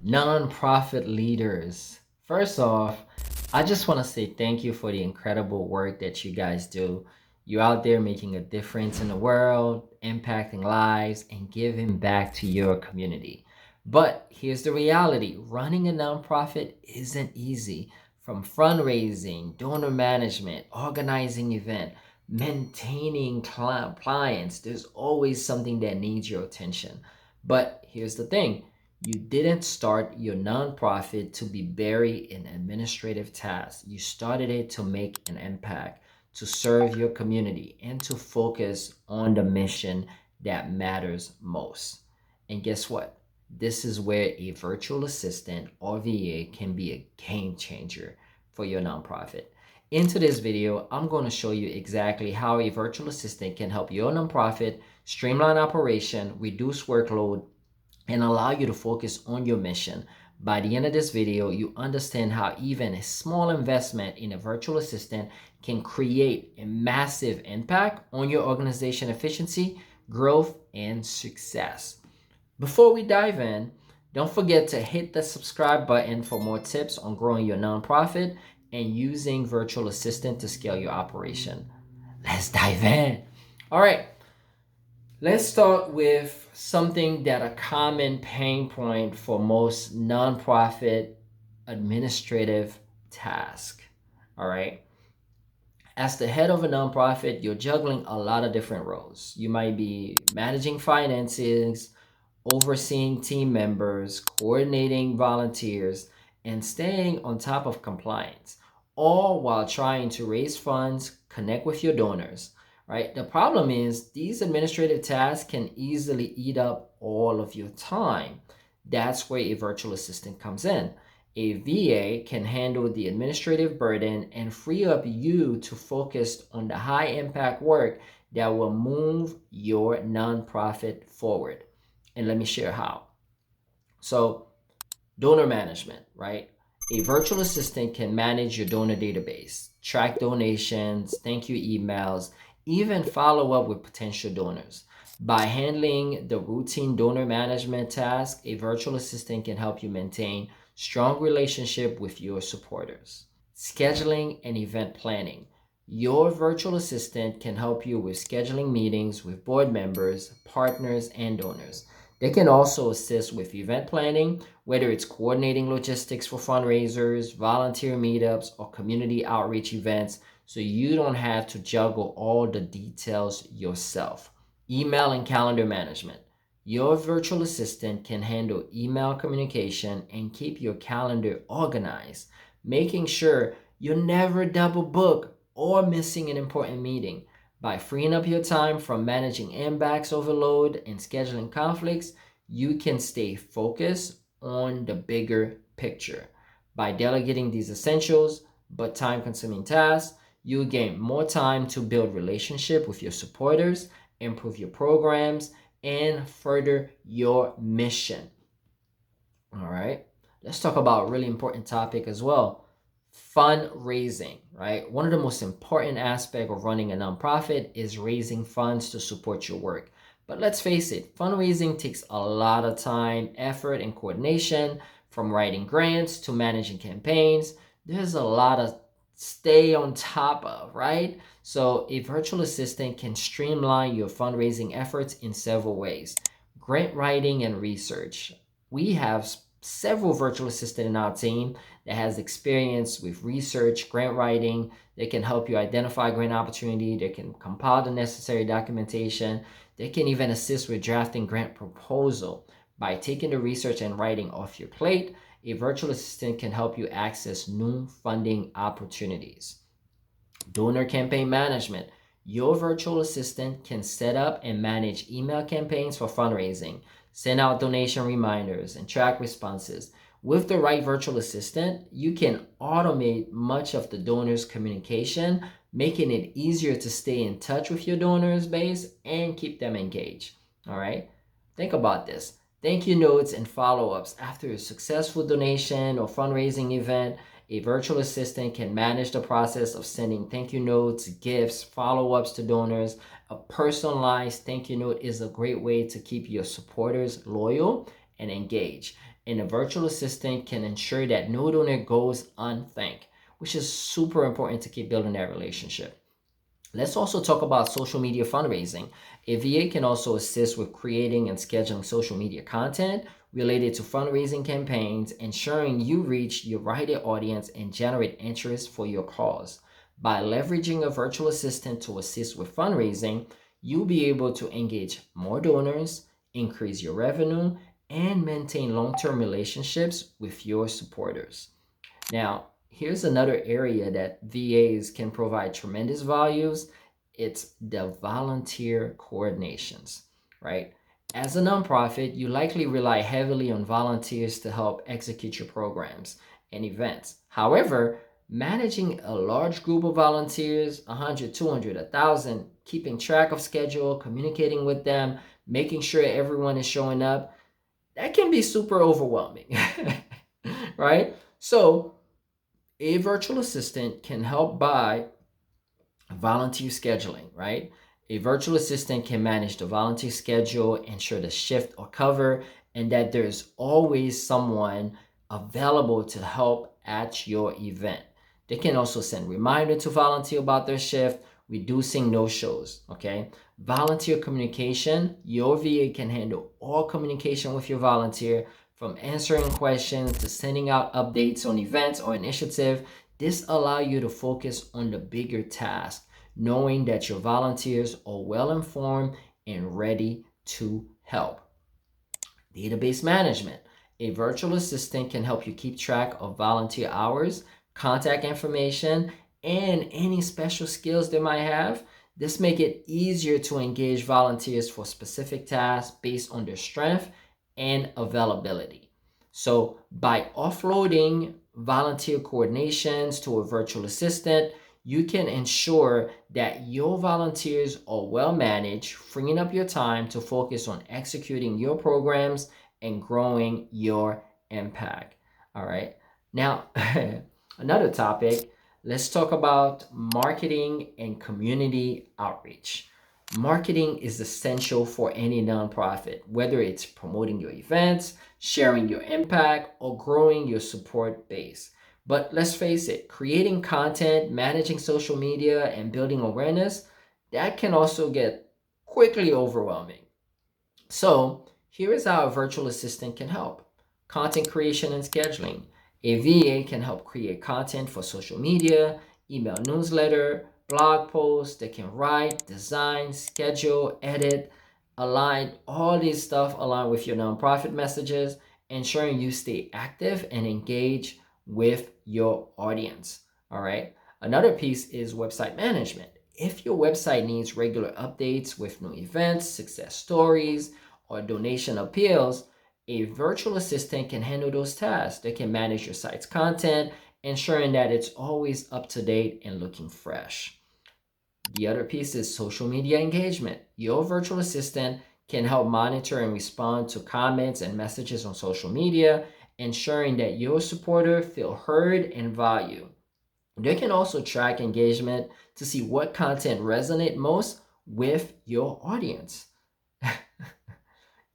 Nonprofit leaders. First off, I just want to say thank you for the incredible work that you guys do. You're out there making a difference in the world, impacting lives, and giving back to your community. But here's the reality, running a nonprofit isn't easy. From fundraising, donor management, organizing event, maintaining clients, there's always something that needs your attention. But here's the thing, you didn't start your nonprofit to be buried in administrative tasks. You started it to make an impact, to serve your community, and to focus on the mission that matters most. And guess what? This is where a virtual assistant or VA can be a game changer for your nonprofit. In today's video, I'm going to show you exactly how a virtual assistant can help your nonprofit streamline operation, reduce workload, and allow you to focus on your mission. By the end of this video, you understand how even a small investment in a virtual assistant can create a massive impact on your organization efficiency, growth, and success. Before we dive in, don't forget to hit the subscribe button for more tips on growing your nonprofit and using virtual assistant to scale your operation. Let's dive in. All right. Let's start with something that a common pain point for most nonprofit administrative task. All right. As the head of a nonprofit, you're juggling a lot of different roles. You might be managing finances, overseeing team members, coordinating volunteers, and staying on top of compliance, all while trying to raise funds, connect with your donors, right? The problem is these administrative tasks can easily eat up all of your time. That's where a virtual assistant comes in. A VA can handle the administrative burden and free up you to focus on the high impact work that will move your nonprofit forward. And let me share how. So, donor management, right? A virtual assistant can manage your donor database, track donations, thank you emails, even follow up with potential donors. By handling the routine donor management task, a virtual assistant can help you maintain strong relationship with your supporters. Scheduling and event planning. Your virtual assistant can help you with scheduling meetings with board members, partners, and donors. They can also assist with event planning, whether it's coordinating logistics for fundraisers, volunteer meetups, or community outreach events, so you don't have to juggle all the details yourself. Email and calendar management. Your virtual assistant can handle email communication and keep your calendar organized, making sure you never double book or missing an important meeting. By freeing up your time from managing inbox overload and scheduling conflicts, you can stay focused on the bigger picture. By delegating these essentials but time-consuming tasks, you gain more time to build relationship with your supporters, improve your programs, and further your mission. All right, let's talk about a really important topic as well. Fundraising, right? One of the most important aspects of running a nonprofit is raising funds to support your work. But let's face it, fundraising takes a lot of time, effort, and coordination. From writing grants to managing campaigns, there's a lot of stay on top of, right? So a virtual assistant can streamline your fundraising efforts in several ways. Grant writing and research. We have several virtual assistants in our team that has experience with research, grant writing. They can help you identify grant opportunity. They can compile the necessary documentation. They can even assist with drafting grant proposal. By taking the research and writing off your plate, a virtual assistant can help you access new funding opportunities. Donor campaign management. Your virtual assistant can set up and manage email campaigns for fundraising, send out donation reminders, and track responses. With the right virtual assistant, you can automate much of the donors' communication, making it easier to stay in touch with your donors base and keep them engaged. All right? Think about this. Thank you notes and follow-ups. After a successful donation or fundraising event, a virtual assistant can manage the process of sending thank you notes, gifts, follow-ups to donors. A personalized thank you note is a great way to keep your supporters loyal and engaged. And a virtual assistant can ensure that no donor goes unthanked, which is super important to keep building that relationship. Let's also talk about social media fundraising. A VA can also assist with creating and scheduling social media content related to fundraising campaigns, ensuring you reach your right audience and generate interest for your cause. By leveraging a virtual assistant to assist with fundraising, you'll be able to engage more donors, increase your revenue, and maintain long term relationships with your supporters. Now, here's another area that VAs can provide tremendous values. It's the volunteer coordinations, right? As a nonprofit, you likely rely heavily on volunteers to help execute your programs and events. However, managing a large group of volunteers, 100, 200, 1,000, keeping track of schedule, communicating with them, making sure everyone is showing up, that can be super overwhelming, right? So, a virtual assistant can help by volunteer scheduling, right? A virtual assistant can manage the volunteer schedule, ensure the shift or cover, and that there's always someone available to help at your event. They can also send reminder to volunteer about their shift, reducing no-shows, okay? Volunteer communication, your VA can handle all communication with your volunteer, from answering questions to sending out updates on events or initiative. This allows you to focus on the bigger task, knowing that your volunteers are well informed and ready to help. Database management. A virtual assistant can help you keep track of volunteer hours, contact information, and any special skills they might have. This makes it easier to engage volunteers for specific tasks based on their strength and availability. So, by offloading volunteer coordinations to a virtual assistant, you can ensure that your volunteers are well managed, freeing up your time to focus on executing your programs and growing your impact. All right. Now, another topic, let's talk about marketing and community outreach. Marketing is essential for any nonprofit, whether it's promoting your events, sharing your impact, or growing your support base. But let's face it, creating content, managing social media, and building awareness, that can also get quickly overwhelming. So, here is how a virtual assistant can help. Content creation and scheduling. A VA can help create content for social media, email newsletter, blog posts. They can write, design, schedule, edit, align, all these stuff align with your nonprofit messages, ensuring you stay active and engage with your audience. All right. Another piece is website management. If your website needs regular updates with new events, success stories, or donation appeals, a virtual assistant can handle those tasks. They can manage your site's content, ensuring that it's always up to date and looking fresh. The other piece is social media engagement. Your virtual assistant can help monitor and respond to comments and messages on social media, ensuring that your supporters feel heard and valued. They can also track engagement to see what content resonates most with your audience.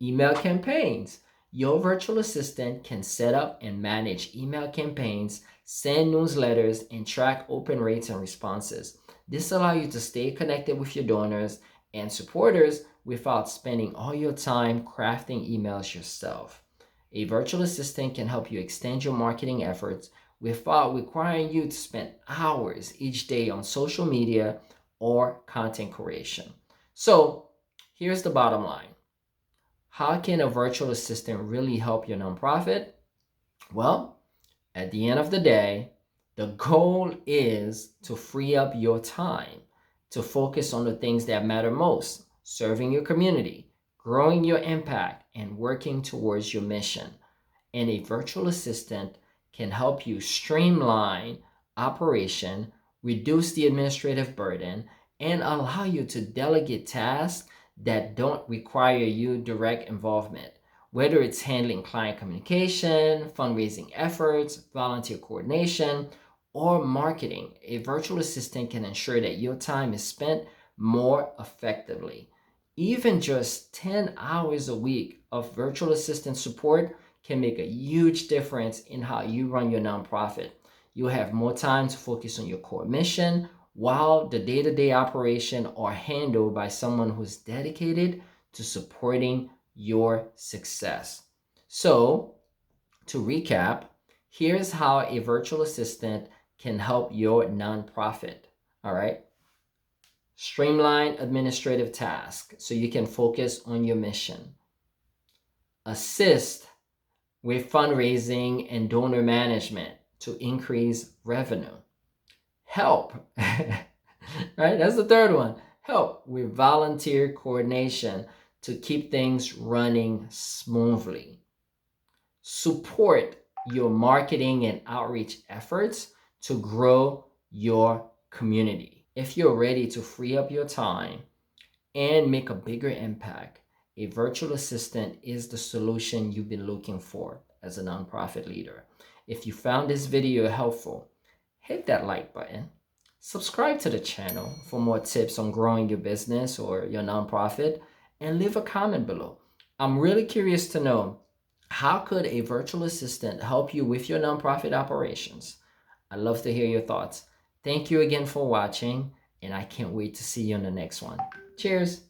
Email campaigns. Your virtual assistant can set up and manage email campaigns, send newsletters, and track open rates and responses. This allows you to stay connected with your donors and supporters without spending all your time crafting emails yourself. A virtual assistant can help you extend your marketing efforts without requiring you to spend hours each day on social media or content creation. So, here's the bottom line. How can a virtual assistant really help your nonprofit? Well, at the end of the day, the goal is to free up your time to focus on the things that matter most: serving your community, growing your impact, and working towards your mission. And a virtual assistant can help you streamline operation, reduce the administrative burden, and allow you to delegate tasks that don't require you direct involvement, whether it's handling client communication, fundraising efforts, volunteer coordination, or marketing. A virtual assistant can ensure that your time is spent more effectively. Even just 10 hours a week of virtual assistant support can make a huge difference in how you run your nonprofit. You'll have more time to focus on your core mission while the day-to-day operation are handled by someone who's dedicated to supporting your success. So, to recap, here's how a virtual assistant can help your nonprofit. All right. Streamline administrative tasks so you can focus on your mission. Assist with fundraising and donor management to increase revenue. Help, right? That's the third one. Help with volunteer coordination to keep things running smoothly. Support your marketing and outreach efforts to grow your community. If you're ready to free up your time and make a bigger impact, a virtual assistant is the solution you've been looking for as a nonprofit leader. If you found this video helpful, hit that like button. Subscribe to the channel for more tips on growing your business or your nonprofit, and leave a comment below. I'm really curious to know, how could a virtual assistant help you with your nonprofit operations? I'd love to hear your thoughts. Thank you again for watching, and I can't wait to see you on the next one. Cheers.